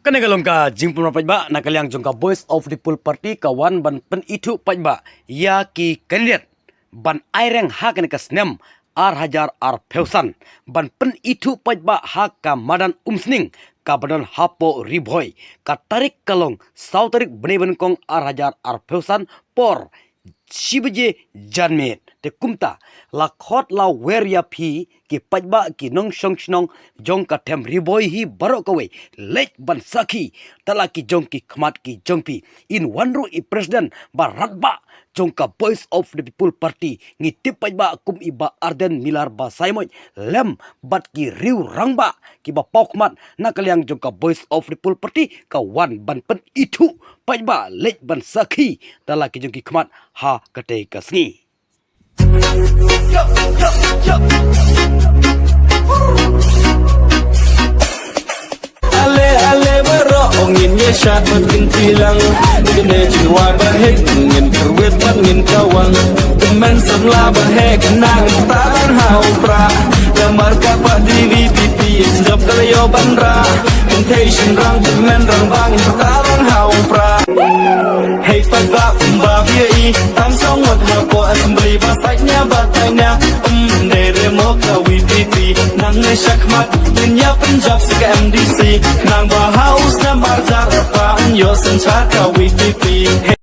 Kena galongka jimpun pajba nakaliang jongka Voice of the People Party kawan ban pen itu pajba ya ki kandidat ban aireng hak ne kasnem ar hajar ar feusan ban pen itu pajba hak ka madan umsning ka badan hapo riboy ka tarik kalong sau tarik bene kong ar hajar ar feusan por sibeje janmet te kumta lakhot la weria phi ki pajba ki nong song snong jong ka them riboy hi baro kawe lech ban sakhi tala ki jong ki khmat ki jongpi in wanru I president ba ratba jong ka Voice of the People Party ngi tip pajba kum iba arden milar ba saimoy lem bat ki riu rangba ki ba pokmat nakaliang jong ka Voice of the People Party ka wan ban pen itu pajba lech ban sakhi tala ki jong ki khmat ha kate kasni. Ale ale bero ongin ye shat makin tilang gene jiwa bahe ngin kerwet ngin kawang temen semla bahe kenang taran hau pra lamar kapa divi pipi job kalayo bandra intention rang temen rang bang taran hau pra hey pagba ba bi tam song wat ha ko assembly basanya batanya dere mo ka wi pipi nang ne shakmat dunya punjab se MDC nang ba house na marjar pa yo sanchar ka wi pipi